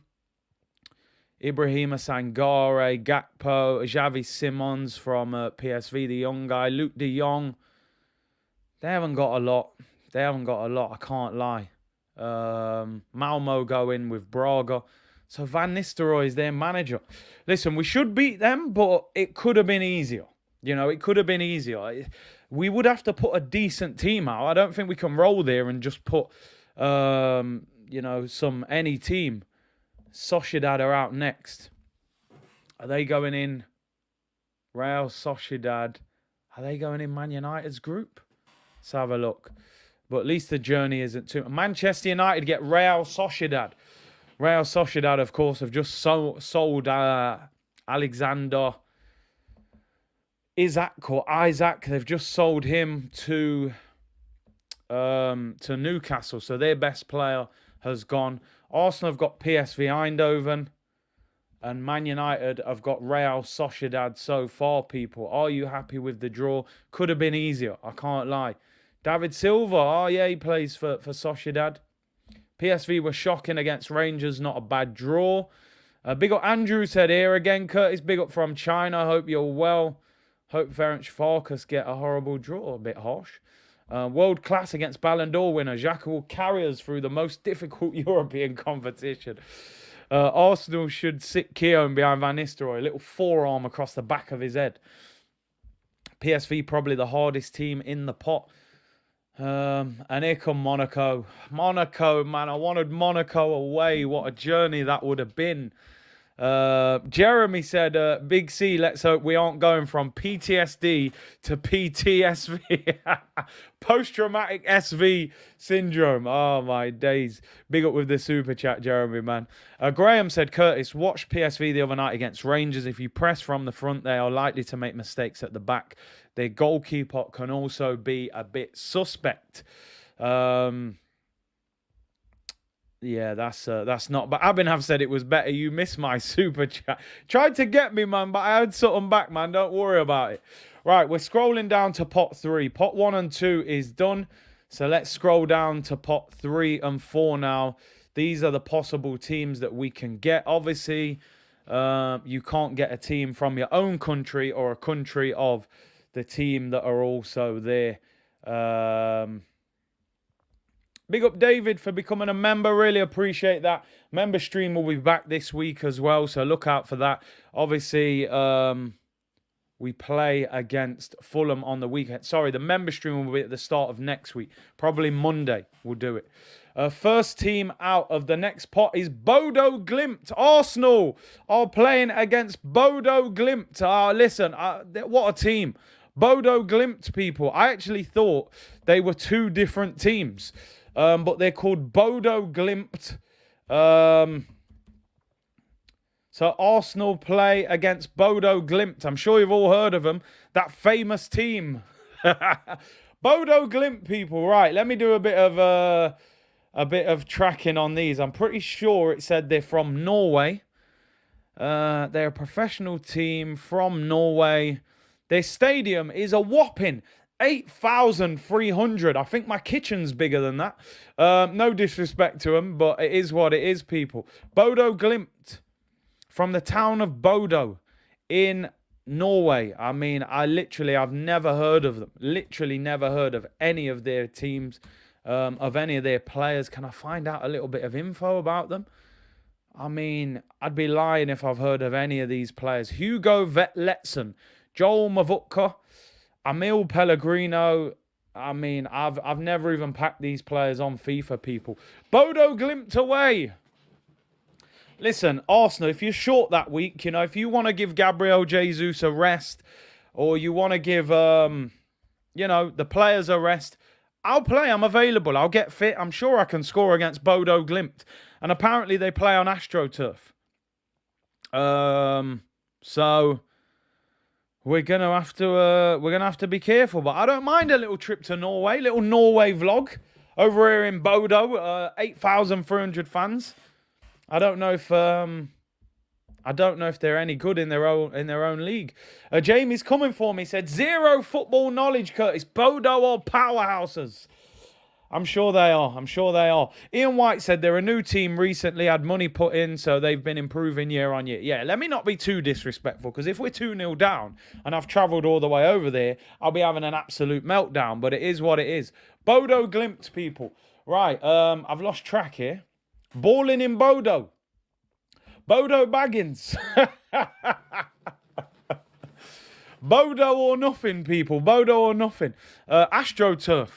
[SPEAKER 1] Ibrahima Sangare, Gakpo, Xavi Simons from PSV, the young guy, Luke de Jong. They haven't got a lot. I can't lie. Malmo go in with Braga. So Van Nistelrooy is their manager. Listen, we should beat them, but it could have been easier. It could have been easier. We would have to put a decent team out. I don't think we can roll there and just put, any team. Sociedad are out next. Are they going in Real Sociedad? Are they going in Man United's group? Let's have a look. But at least the journey isn't too... Manchester United get Real Sociedad. Real Sociedad, of course, have just sold Alexander Isaac. They've just sold him to Newcastle. So their best player has gone. Arsenal have got PSV Eindhoven. And Man United have got Real Sociedad so far, people. Are you happy with the draw? Could have been easier, I can't lie. David Silva, he plays for Sociedad. PSV were shocking against Rangers, not a bad draw. Big up Andrew said here again, Curtis. Big up from China. Hope you're well. Hope Ferenc Farkas get a horrible draw. A bit harsh. World class against Ballon d'Or winner. Xhaka will carry us through the most difficult European competition. Arsenal should sit Keown behind Van Nistelrooy. A little forearm across the back of his head. PSV probably the hardest team in the pot. And here come Monaco. Monaco, man. I wanted Monaco away. What a journey that would have been. Jeremy said, Big C, let's hope we aren't going from PTSD to PTSV. Post-traumatic SV syndrome. Oh, my days. Big up with the super chat, Jeremy, man. Graham said, Curtis, watched PSV the other night against Rangers. If you press from the front, they are likely to make mistakes at the back. Their goalkeeper can also be a bit suspect. Yeah, that's not. But Abin have said it was better. You missed my super chat. Tried to get me, man, but I had something back, man. Don't worry about it. Right, we're scrolling down to pot 3. Pot 1 and 2 is done. So let's scroll down to pot 3 and 4 now. These are the possible teams that we can get. Obviously, you can't get a team from your own country or a country of the team that are also there. Big up David for becoming a member. Really appreciate that. Member stream will be back this week as well, so look out for that. Obviously, we play against Fulham on the weekend. Sorry, the member stream will be at the start of next week. Probably Monday we'll do it. First team out of the next pot is Bodo Glimt. Arsenal are playing against Bodo Glimt. Listen, what a team. Bodo Glimt, people. I actually thought they were two different teams. But they're called Bodo Glimt. So Arsenal play against Bodo Glimt. I'm sure you've all heard of them. That famous team. Bodo Glimt, people. Right, let me do a bit of tracking on these. I'm pretty sure it said they're from Norway. They're a professional team from Norway. Their stadium is a whopping 8,300. I think my kitchen's bigger than that. No disrespect to them, but it is what it is, people. Bodo Glimt from the town of Bodo in Norway. I mean, I've never heard of them. Literally never heard of any of their teams, of any of their players. Can I find out a little bit of info about them? I mean, I'd be lying if I've heard of any of these players. Hugo Vetlesen, Joel Mavutka, Emil Pellegrino. I mean, I've never even packed these players on FIFA, people. Bodo Glimt away. Listen, Arsenal, if you're short that week, if you want to give Gabriel Jesus a rest, or you want to give, the players a rest, I'll play. I'm available. I'll get fit. I'm sure I can score against Bodo Glimt. And apparently they play on AstroTurf. So we're gonna have to be careful, but I don't mind a little trip to Norway, little Norway vlog over here in Bodo. 8,300 fans. I don't know if they're any good in their own league. Jamie's coming for me. Said 0 football knowledge, Curtis. Bodo or powerhouses. I'm sure they are. I'm sure they are. Ian White said they're a new team recently, had money put in, so they've been improving year on year. Yeah, let me not be too disrespectful, because if we're 2-0 down and I've travelled all the way over there, I'll be having an absolute meltdown, but it is what it is. Bodo Glimt, people. Right, I've lost track here. Balling in Bodo. Bodo Baggins. Bodo or nothing, people. Bodo or nothing. AstroTurf.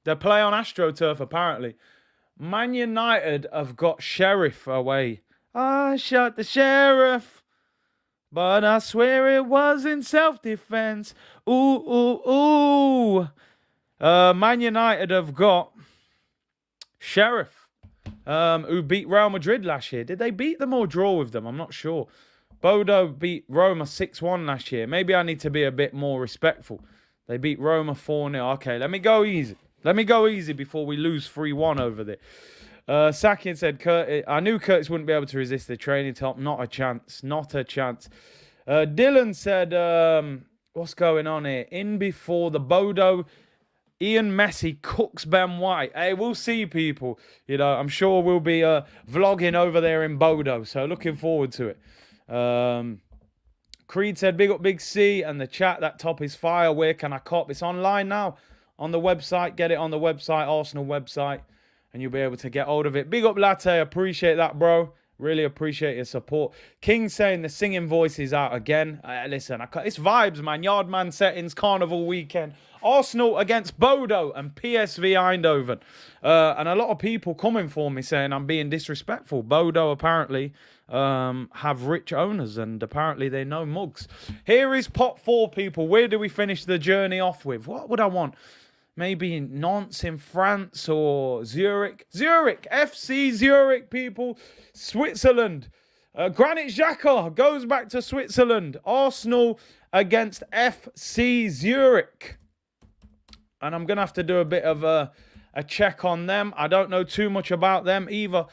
[SPEAKER 1] They play on AstroTurf, apparently. Man United have got Sheriff away. I shot the Sheriff, but I swear it was in self-defense. Ooh, ooh, ooh. Man United have got Sheriff, who beat Real Madrid last year. Did they beat them or draw with them? I'm not sure. Bodo beat Roma 6-1 last year. Maybe I need to be a bit more respectful. They beat Roma 4-0. Okay, let me go easy. Let me go easy before we lose 3-1 over there. Sakin said, I knew Curtis wouldn't be able to resist the training top. Not a chance. Not a chance. Dylan said, what's going on here? In before the Bodo, Ian Messi cooks Ben White. Hey, we'll see, people. You know, I'm sure we'll be vlogging over there in Bodo. So looking forward to it. Creed said, big up Big C. And the chat, that top is fire. Where can I cop? It's online now. On the website, get it on the website, Arsenal website, and you'll be able to get hold of it. Big up, Latte. Appreciate that, bro. Really appreciate your support. King saying the singing voice is out again. Listen, it's vibes, man. Yardman settings, carnival weekend. Arsenal against Bodo and PSV Eindhoven. And a lot of people coming for me saying I'm being disrespectful. Bodo apparently have rich owners, and apparently they know mugs. Here is pot 4, people. Where do we finish the journey off with? What would I want? Maybe Nantes in France or Zurich. Zurich, FC Zurich, people. Switzerland. Granit Xhaka goes back to Switzerland. Arsenal against FC Zurich. And I'm going to have to do a bit of a check on them. I don't know too much about them either.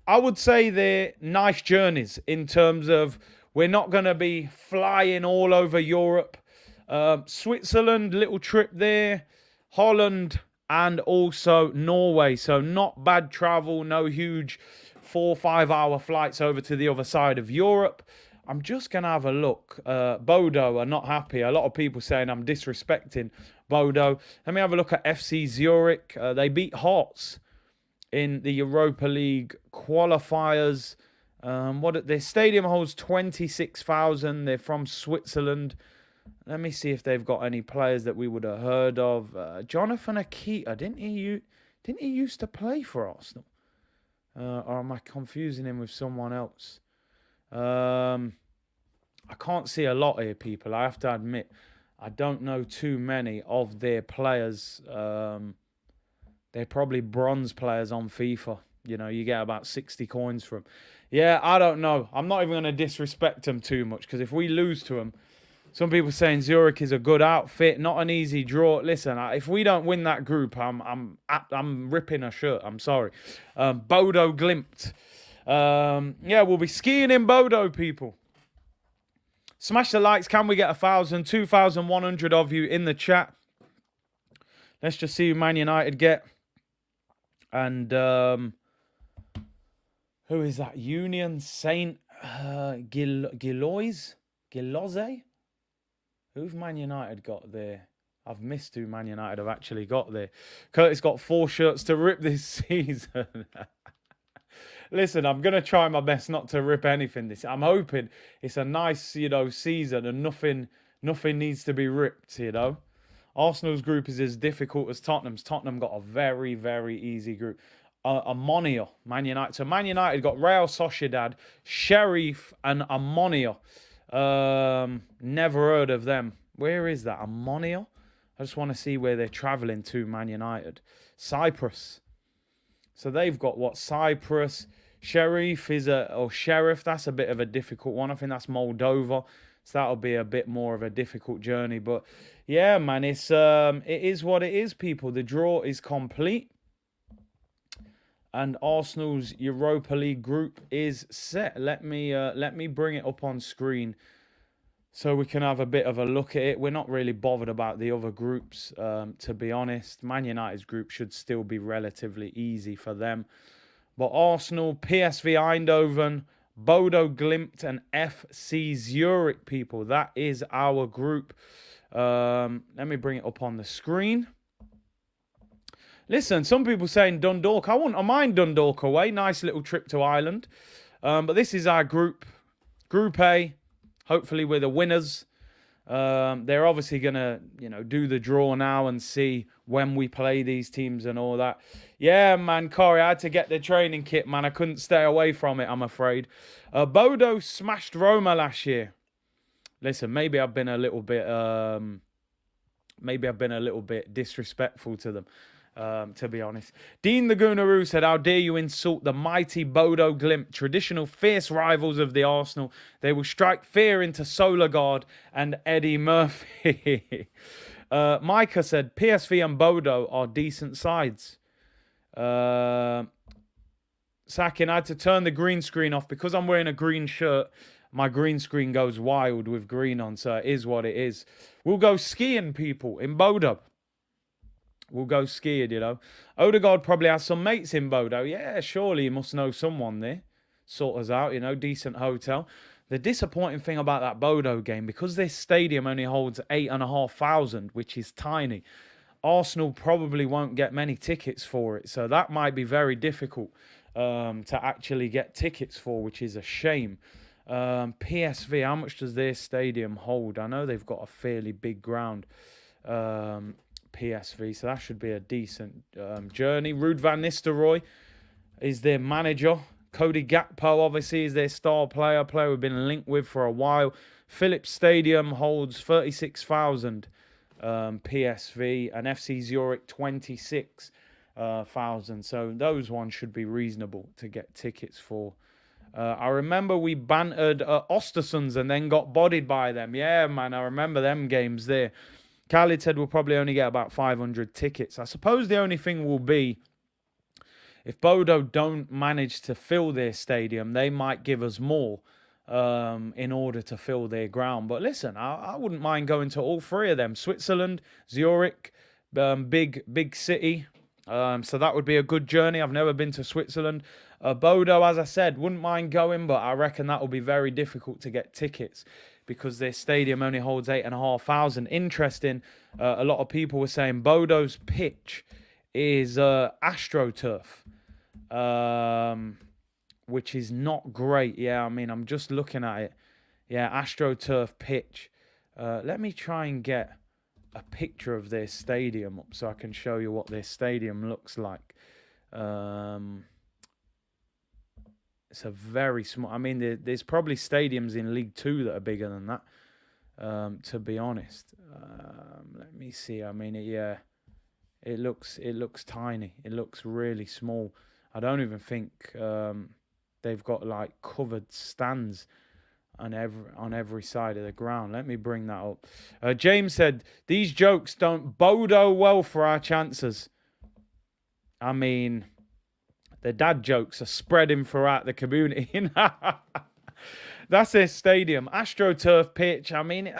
[SPEAKER 1] I would say they're nice journeys in terms of we're not going to be flying all over Europe. Switzerland, little trip there. Holland and also Norway. So not bad travel, no huge 4 or 5 hour flights over to the other side of Europe. I'm just going to have a look. Bodo are not happy. A lot of people saying I'm disrespecting Bodo. Let me have a look at FC Zurich. They beat Hearts in the Europa League qualifiers. Their stadium holds 26,000. They're from Switzerland. Let me see if they've got any players that we would have heard of. Jonathan Akita, didn't he used to play for Arsenal? Or am I confusing him with someone else? I can't see a lot here, people. I have to admit, I don't know too many of their players. They're probably bronze players on FIFA. You know, you get about 60 coins from. Yeah, I don't know. I'm not even going to disrespect them too much, because if we lose to them, some people saying Zurich is a good outfit, not an easy draw. Listen, if we don't win that group, I'm ripping a shirt. I'm sorry. Bodo Glimt. Yeah, we'll be skiing in Bodo, people. Smash the likes. Can we get 1,000, 2,100 of you in the chat? Let's just see who Man United get. And who is that? Union Saint Gilloise? Who've Man United got there? I've missed who Man United have actually got there. Curtis got 4 shirts to rip this season. Listen, I'm going to try my best not to rip anything this. I'm hoping it's a nice, season and nothing needs to be ripped, Arsenal's group is as difficult as Tottenham's. Tottenham got a very, very easy group. Ammonia, Man United. So Man United got Real Sociedad, Sheriff and Ammonia. Never heard of them. Where is that? Ammonia? I just want to see where they're travelling to, Man United. Cyprus. So they've got what? Cyprus. Sheriff, that's a bit of a difficult one. I think that's Moldova. So that'll be a bit more of a difficult journey. But yeah, man, it is what it is, people. The draw is complete. And Arsenal's Europa League group is set. Let me bring it up on screen so we can have a bit of a look at it. We're not really bothered about the other groups, to be honest. Man United's group should still be relatively easy for them. But Arsenal, PSV Eindhoven, Bodo Glimt, and FC Zurich, people. That is our group. Let me bring it up on the screen. Listen, some people saying Dundalk. I wouldn't mind Dundalk away. Nice little trip to Ireland. But this is our group. Group A. Hopefully we're the winners. They're obviously going to, do the draw now and see when we play these teams and all that. Yeah, man, Corey, I had to get the training kit, man. I couldn't stay away from it, I'm afraid. Bodo smashed Roma last year. Listen, maybe I've been a little bit disrespectful to them. To be honest. Dean the Gooneroo said, how dare you insult the mighty Bodo Glimt, traditional fierce rivals of the Arsenal. They will strike fear into Solargard and Eddie Murphy. Micah said, PSV and Bodo are decent sides. Sakin, I had to turn the green screen off because I'm wearing a green shirt. My green screen goes wild with green on, so it is what it is. We'll go skiing, people, in Bodo. We'll go skiing, Odegaard probably has some mates in Bodo. Yeah, surely he must know someone there. Sort us out, decent hotel. The disappointing thing about that Bodo game, because this stadium only holds 8,500, which is tiny, Arsenal probably won't get many tickets for it. So that might be very difficult to actually get tickets for, which is a shame. PSV, how much does their stadium hold? I know they've got a fairly big ground. PSV, so that should be a decent journey. Ruud van Nistelrooy is their manager. Cody Gakpo obviously is their star player we've been linked with for a while. Philips Stadium holds 36,000 PSV and FC Zurich 26,000. So those ones should be reasonable to get tickets for. I remember we bantered Ostersunds and then got bodied by them. Yeah, man, I remember them games there. Khalid said we'll probably only get about 500 tickets. I suppose the only thing will be, if Bodo don't manage to fill their stadium, they might give us more in order to fill their ground. But listen, I wouldn't mind going to all three of them. Switzerland, Zurich, big city. So that would be a good journey. I've never been to Switzerland. Bodo, as I said, wouldn't mind going, but I reckon that will be very difficult to get tickets, because their stadium only holds 8,500. Interesting, a lot of people were saying Bodo's pitch is AstroTurf, which is not great. Yeah, I mean, I'm just looking at it. Yeah, AstroTurf pitch. Let me try and get a picture of their stadium up so I can show you what their stadium looks like. It's a very small... I mean, there's probably stadiums in League 2 that are bigger than that, to be honest. Let me see. I mean, it looks tiny. It looks really small. I don't even think they've got, like, covered stands on every side of the ground. Let me bring that up. James said, these jokes don't Bodo well for our chances. I mean... the dad jokes are spreading throughout the community. That's their stadium. AstroTurf pitch. I mean,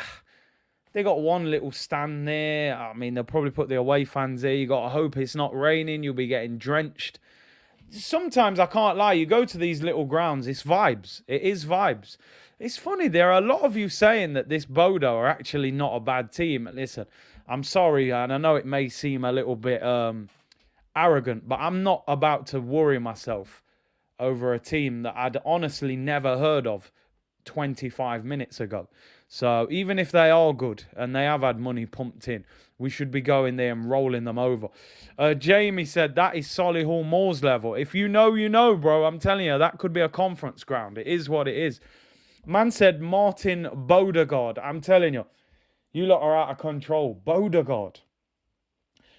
[SPEAKER 1] they got one little stand there. I mean, they'll probably put the away fans there. You got to hope it's not raining. You'll be getting drenched. Sometimes, I can't lie, you go to these little grounds, it's vibes. It is vibes. It's funny, there are a lot of you saying that this Bodo are actually not a bad team. Listen, I'm sorry, and I know it may seem a little bit... arrogant, but I'm not about to worry myself over a team that I'd honestly never heard of 25 minutes ago. So even if they are good and they have had money pumped in, we should be going there and rolling them over. Jamie said that is Solihull Moors level. If you know, you know, bro. I'm telling you, that could be a conference ground. It is what it is. Man said Martin Bodegaard. I'm telling you, you lot are out of control. Bodegaard.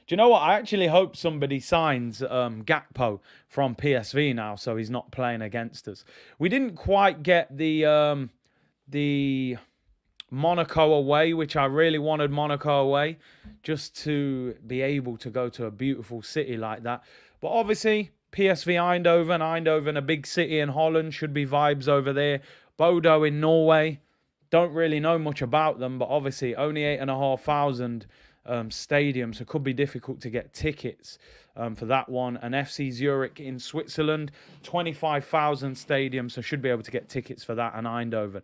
[SPEAKER 1] Do you know what? I actually hope somebody signs Gakpo from PSV now, so he's not playing against us. We didn't quite get the Monaco away, which I really wanted Monaco away, just to be able to go to a beautiful city like that. But obviously, PSV Eindhoven, a big city in Holland, should be vibes over there. Bodo in Norway. Don't really know much about them, but obviously only 8,500 stadium, so it could be difficult to get tickets for that one. And FC Zurich in Switzerland, 25,000 stadium, so should be able to get tickets for that. And Eindhoven.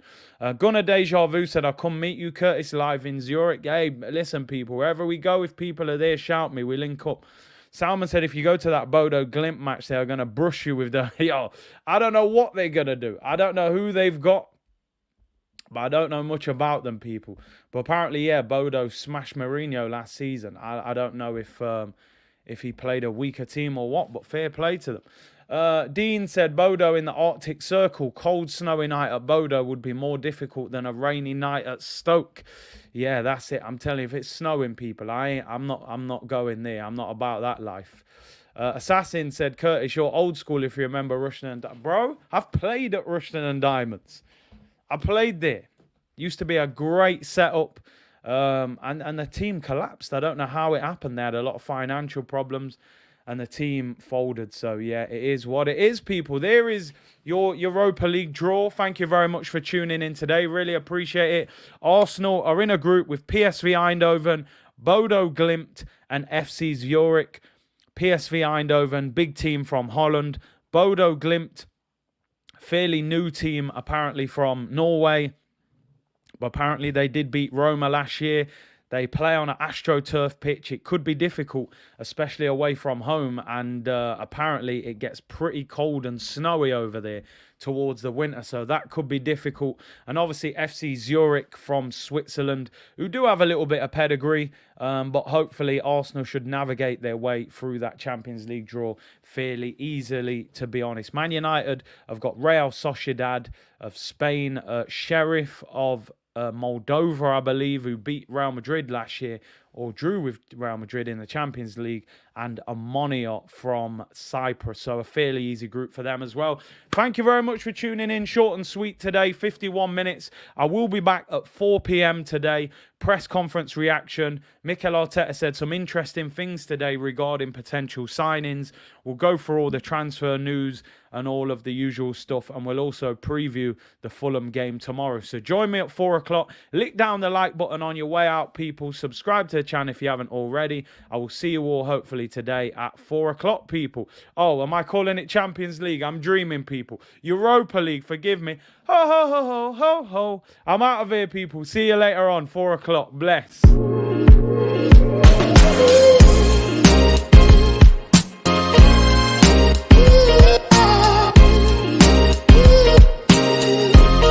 [SPEAKER 1] Gunnar Deja Vu said, I'll come meet you, Curtis, live in Zurich. Hey, listen, people, wherever we go, if people are there, shout me, we link up. Salman said, if you go to that Bodo Glimt match, they're going to brush you with the... Yo, I don't know what they're going to do. I don't know who they've got, but I don't know much about them, people. But apparently, yeah, Bodo smashed Mourinho last season. I don't know if he played a weaker team or what, but fair play to them. Dean said, Bodo in the Arctic Circle. Cold, snowy night at Bodo would be more difficult than a rainy night at Stoke. Yeah, that's it. I'm telling you, if it's snowing, people, I'm not going there. I'm not about that life. Assassin said, Curtis, you're old school if you remember Rushden and Diamonds. Bro, I've played at Rushden and Diamonds. I played there. Used to be a great setup. And the team collapsed. I don't know how it happened. They had a lot of financial problems and the team folded. So, yeah, it is what it is, people. There is your Europa League draw. Thank you very much for tuning in today. Really appreciate it. Arsenal are in a group with PSV Eindhoven, Bodo Glimt and FC Zurich. PSV Eindhoven, big team from Holland. Bodo Glimt, fairly new team apparently from Norway. But apparently they did beat Roma last year. They play on an AstroTurf pitch. It could be difficult, especially away from home. And apparently it gets pretty cold and snowy over there towards the winter. So that could be difficult. And obviously FC Zurich from Switzerland, who do have a little bit of pedigree. But hopefully Arsenal should navigate their way through that Champions League draw fairly easily, to be honest. Man United have got Real Sociedad of Spain, Sheriff of Moldova, I believe, who beat Real Madrid last year or drew with Real Madrid in the Champions League, and Ammonia from Cyprus. So a fairly easy group for them as well. Thank you very much for tuning in. Short and sweet today, 51 minutes. I will be back at 4 p.m. today. Press conference reaction. Mikel Arteta said some interesting things today regarding potential signings. We'll go through all the transfer news and all of the usual stuff, and we'll also preview the Fulham game tomorrow. So join me at 4 o'clock. Lick down the like button on your way out, people. Subscribe to the channel if you haven't already. I will see you all hopefully today at 4 o'clock, people. Oh, am I calling it Champions League? I'm dreaming, people. Europa League, forgive me. Ho, ho, ho, ho, ho, ho. I'm out of here, people. See you later on, 4 o'clock. Bless.